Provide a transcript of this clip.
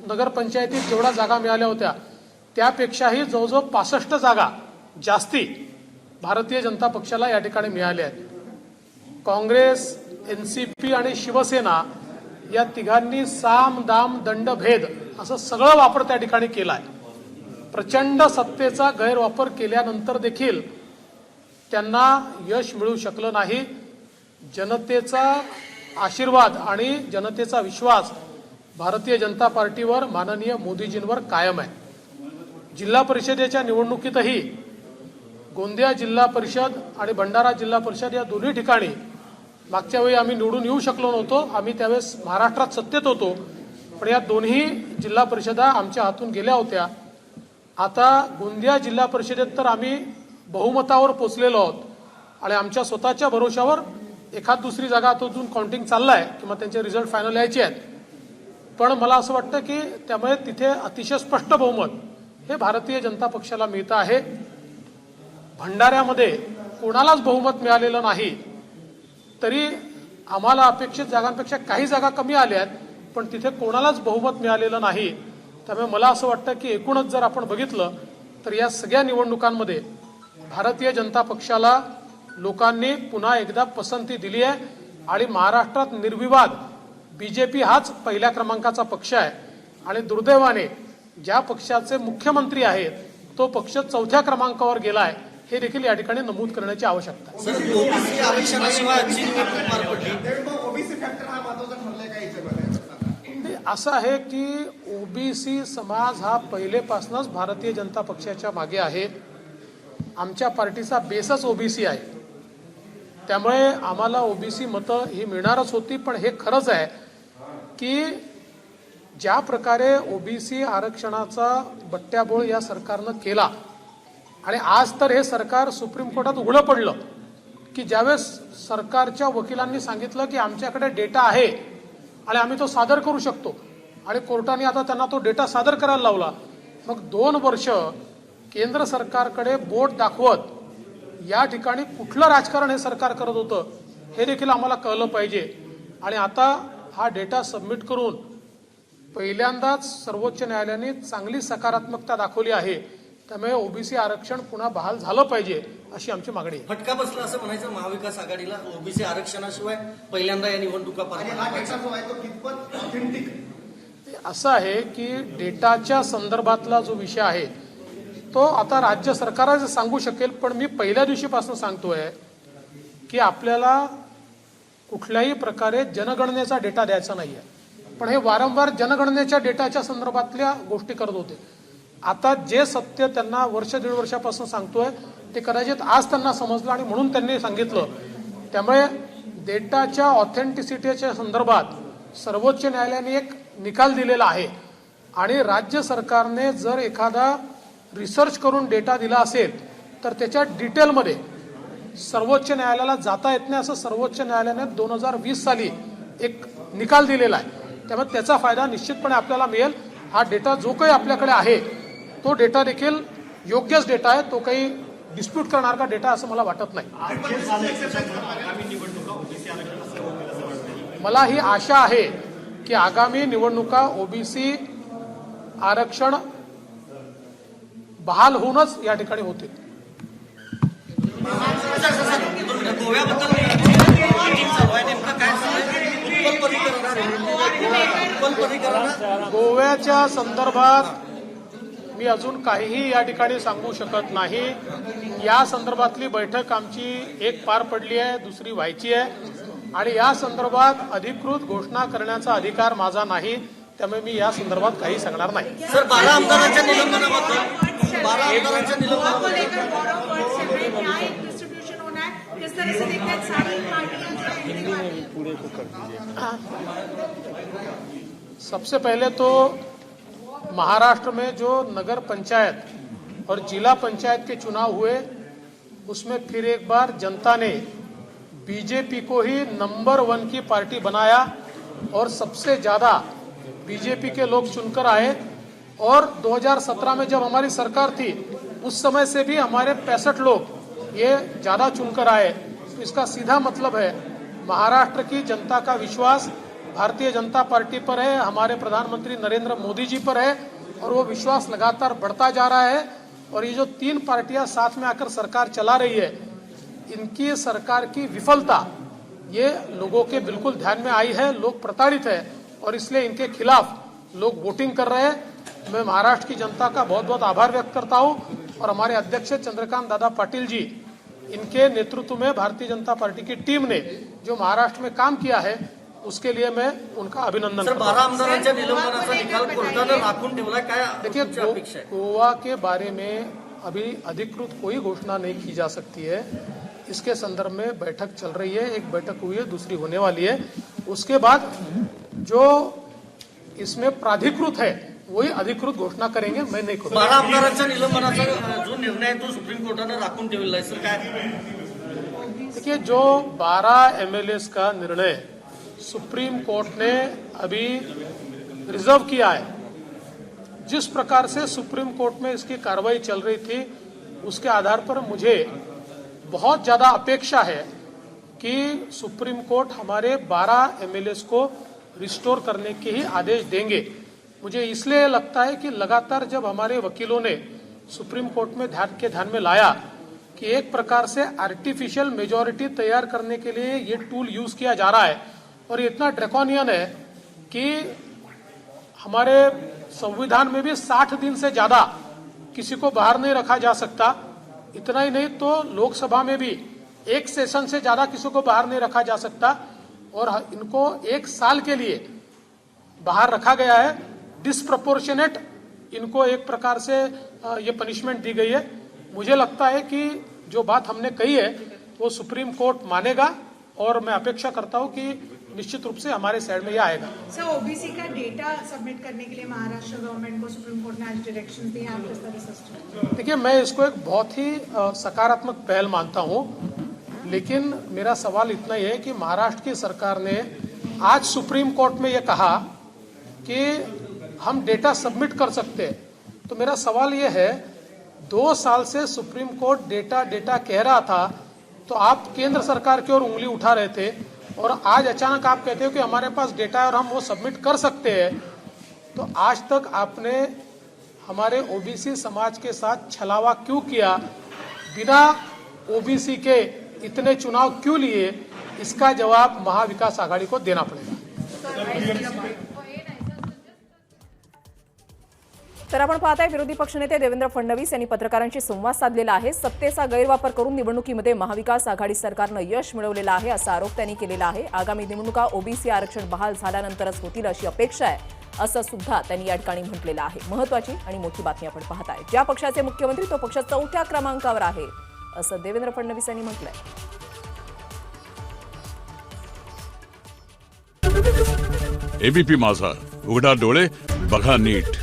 नगरपंचायतीत जेवढ्या जागा मिळाल्या होत्या त्यापेक्षाही जवळजवळ 65 जागा जास्ती भारतीय जनता पक्षाला या ठिकाणी मिळाल्या आहेत. काँग्रेस, एनसीपी आणि शिवसेना या तिघांनी साम दाम दंड भेद असं सगळं वापर त्या ठिकाणी केलाय. प्रचंड सत्तेचा गैरवापर केल्यानंतर देखील त्यांना यश मिळू शकलं नाही. जनतेचा आशीर्वाद आणि जनतेचा विश्वास भारतीय जनता पार्टीवर, माननीय मोदीजींवर कायम आहे. जिल्हा परिषदेच्या निवडणुकीतही गोंदिया जिल्हा परिषद आणि भंडारा जिल्हा परिषद या दोन्ही ठिकाणी मागच्या वेळी आम्ही निवडून येऊ शकलो नव्हतो. आम्ही त्यावेळेस महाराष्ट्रात सत्तेत होतो, पण या दोन्ही जिल्हा परिषदा आमच्या हातून गेल्या होत्या. आता गोंदिया जिल्हा परिषदेत तर आम्ही बहुमतावर पोचलेलो आहोत आणि आमच्या स्वतःच्या भरोशावर एखाद दुसरी जागा अजून काउंटिंग चाललाय किंवा त्यांचे रिझल्ट फायनल यायचे आहेत. पण मला असं वाटतं की त्यामुळे तिथे अतिशय स्पष्ट बहुमत हे भारतीय जनता पक्षाला मिळतं आहे. भंडाऱ्यामध्ये कोणालाच बहुमत मिळालेलं नाही, तरी आम्हाला अपेक्षित जागांपेक्षा काही जागा कमी आल्या आहेत, पण तिथे कोणालाच बहुमत मिळालेलं नाही. त्यामुळे मला असं वाटतं की एकूणच जर आपण बघितलं तर या सगळ्या निवडणुकांमध्ये भारतीय जनता पक्षाला लोकांनी पुन्हा एकदा पसंती दिली आहे आणि महाराष्ट्रात निर्विवाद बीजेपी हाच पहिल्या क्रमांकाचा पक्ष आहे. आणि दुर्दैवाने ज्या पक्षाचे मुख्यमंत्री आहेत तो पक्ष 4थ्या क्रमांकावर गेलाय, हे देखील या ठिकाणी नमूद करण्याची आवश्यकता आहे. असं आहे की ओबीसी समाज हा पहिलेपासूनच भारतीय जनता पक्षाच्या मागे आहे. आमच्या पार्टीचा बेसच ओबीसी आहे, त्यामुळे आम्हाला ओबीसी मतं ही मिळणारच होती. पण हे खरंच आहे की ज्या प्रकारे ओबीसी आरक्षणाचा बट्ट्याबोळ या सरकारनं केला आणि आज तर हे सरकार सुप्रीम कोर्टात उघडं पडलं की ज्यावेळेस सरकारच्या वकिलांनी सांगितलं की आमच्याकडे डेटा आहे आणि आम्ही तो सादर करू शकतो, आणि कोर्टाने आता त्यांना तो डेटा सादर करायला लावला. मग 2 वर्ष केंद्र सरकारकडे बोट दाखवत या ठिकाणी कुठलं राजकारण हे सरकार करत होतं हे देखील आम्हाला कळलं पाहिजे. आणि आता हा डेटा सबमिट करून पहिल्यांदाच सर्वोच्च न्यायालयाने चांगली सकारात्मकता दाखवली आहे. त्यामुळे ओबीसी आरक्षण पुन्हा बहाल झालं पाहिजे अशी आमची मागणी आहे. फटका बसला असं म्हणायचं महाविकास आघाडीला ओबीसी आरक्षणाशिवाय पहिल्यांदा या निवडणुका असं आहे की डेटाच्या संदर्भातला जो विषय आहे तो आता राज्य सरकारच सांगू शकेल. पण मी पहिल्या दिवशीपासून सांगतोय की आपल्याला कुठल्याही प्रकारे जनगणनेचा डेटा द्यायचा नाहीये. पण हे वारंवार जनगणनेच्या डेटाच्या संदर्भातल्या गोष्टी करत होते. आता जे सत्य त्यांना 1-1.5 वर्षापासून सांगतोय ते कदाचित आज त्यांना समजलं आणि म्हणून त्यांनी सांगितलं. त्यामुळे डेटाच्या ऑथेंटिसिटीच्या संदर्भात सर्वोच्च न्यायालयाने एक निकाल दिलेला आहे आणि राज्य सरकारने जर एखादा रिसर्च करून डेटा दिला असेल तर त्याच्या डिटेलमध्ये सर्वोच्च न्यायालयाला जाता येत नाही असं सर्वोच्च न्यायालयाने 2020 साली एक निकाल दिलेला आहे. त्यामुळे त्याचा फायदा निश्चितपणे आपल्याला मिळेल. हा डेटा जो काही आपल्याकडे आहे तो डेटा देखील योग्यच डेटा आहे, तो काही डिस्प्यूट करणार का डेटा असं मला वाटत नाही. मला ही आशा आहे की आगामी निवडणुका ओबीसी आरक्षण बहाल होऊनच या ठिकाणी होते. गोव्याच्या संदर्भात मी अजून काहीही या ठिकाणी सांगू शकत नाही. या संदर्भातली बैठक आमची एक पार पडली आहे, दुसरी व्हायची आहे आणि या संदर्भात अधिकृत घोषणा करण्याचा अधिकार माझा नाही. त्यामुळे मी या संदर्भात काही सांगणार नाही. सर, 12 आमदारांच्या निलंबनाबद्दल सबसे पहले तो महाराष्ट्र में जो नगर पंचायत और जिला पंचायत के चुनाव हुए उसमें फिर एक बार जनता ने बीजेपी को ही नंबर 1 की पार्टी बनाया और सबसे ज्यादा बीजेपी के लोग चुनकर आए. और 2017 में जब हमारी सरकार थी उस समय से भी हमारे 65 लोग ये ज्यादा चुनकर आए. तो इसका सीधा मतलब है महाराष्ट्र की जनता का विश्वास भारतीय जनता पार्टी पर है, हमारे प्रधानमंत्री नरेंद्र मोदी जी पर है और वो विश्वास लगातार बढ़ता जा रहा है। और ये जो 3 पार्टियां साथ में आकर सरकार चला रही है, इनकी सरकार की विफलता ये लोगों के बिल्कुल ध्यान में आई है। लोग प्रताड़ित है और इसलिए इनके खिलाफ लोग वोटिंग कर रहे हैं। मैं महाराष्ट्र की जनता का बहुत बहुत आभार व्यक्त करता हूं और हमारे अध्यक्ष चंद्रकांत दादा पाटिल जी, इनके नेतृत्व में भारतीय जनता पार्टी की टीम ने जो महाराष्ट्र में काम किया है उसके लिए मैं उनका अभिनंदन सर, करता 12 हूं। आमदारांच्या निलंबनाचा निकाल कोर्टानं राखून ठेवला, काय देखिए, तुमची अपेक्षा आहे? गोवा के बारे में अभी अधिकृत कोई घोषणा नहीं की जा सकती है। इसके संदर्भ में बैठक चल रही है, एक बैठक हुई है, दूसरी होने वाली है। उसके बाद जो इसमें प्राधिकृत है वही अधिकृत घोषणा करेंगे, मैं नहीं करूँगा। 12 आमदारांच्या निलंबनाचा जो निर्णय आहे तो सुप्रीम कोर्टानं राखून ठेवलेला आहे सर, काय? देखिए, जो 12 MLAs का निर्णय सुप्रीम कोर्ट ने अभी रिजर्व किया है, जिस प्रकार से सुप्रीम कोर्ट में इसकी कार्रवाई चल रही थी उसके आधार पर मुझे बहुत ज़्यादा अपेक्षा है कि सुप्रीम कोर्ट हमारे 12 MLAs को रिस्टोर करने के ही आदेश देंगे। मुझे इसलिए लगता है कि लगातार जब हमारे वकीलों ने सुप्रीम कोर्ट में ध्यान में लाया कि एक प्रकार से आर्टिफिशियल मेजॉरिटी तैयार करने के लिए ये टूल यूज किया जा रहा है और ये इतना ड्रैकोनियन है कि हमारे संविधान में भी 60 दिन से ज्यादा किसी को बाहर नहीं रखा जा सकता। इतना ही नहीं तो लोकसभा में भी 1 सेशन से ज्यादा किसी को बाहर नहीं रखा जा सकता और इनको 1 साल के लिए बाहर रखा गया है। डिसप्रपोर्शनेट इनको एक प्रकार से ये पनिशमेंट दी गई है। मुझे लगता है कि जो बात हमने कही है वो सुप्रीम कोर्ट मानेगा और मैं अपेक्षा करता हूं कि निश्चित रूप से हमारे साइड में ये आएगा। सर, ओबीसी का डेटा सबमिट करने के लिए महाराष्ट्र गवर्नमेंट को सुप्रीम कोर्ट ने आज डायरेक्शन दिए, आप किस तरह से? देखिए, मैं इसको एक बहुत ही सकारात्मक पहल मानता हूं, लेकिन मेरा सवाल इतना ही है कि महाराष्ट्र की सरकार ने आज सुप्रीम कोर्ट में ये कहा कि हम डेटा सबमिट कर सकते हैं। तो मेरा सवाल ये है, 2 साल से सुप्रीम कोर्ट डेटा कह रहा था तो आप केंद्र सरकार की ओर उंगली उठा रहे थे और आज अचानक आप कहते हो कि हमारे पास डेटा है और हम वो सबमिट कर सकते हैं। तो आज तक आपने हमारे ओबीसी समाज के साथ छलावा क्यों किया? बिना ओबीसी के इतने चुनाव क्यों लिए? इसका जवाब महाविकास आघाड़ी को देना पड़ेगा। तर आपण पाहताय, विरोधी पक्षनेते देवेंद्र फडणवीस यांनी पत्रकारांशी संवाद साधलेला आहे। सत्तेचा गैरवापर करून निवडणुकीमध्ये महाविकास आघाडी सरकारनं यश मिळवलेलं आहे असा आरोप त्यांनी केलेला आहे। आगामी निवडणुका ओबीसी आरक्षण बहाल झाल्यानंतरच होतील अशी अपेक्षा आहे असं सुद्धा त्यांनी या ठिकाणी म्हटलेलं आहे। महत्त्वाची आणि मोठी बातमी आपण पाहताय, ज्या पक्षाचे मुख्यमंत्री तो पक्ष 4थ्या क्रमांकावर आहे असं देवेंद्र फडणवीस यांनी म्हटलंय। एबीपी माझा, उघडा डोळे बघा नीट।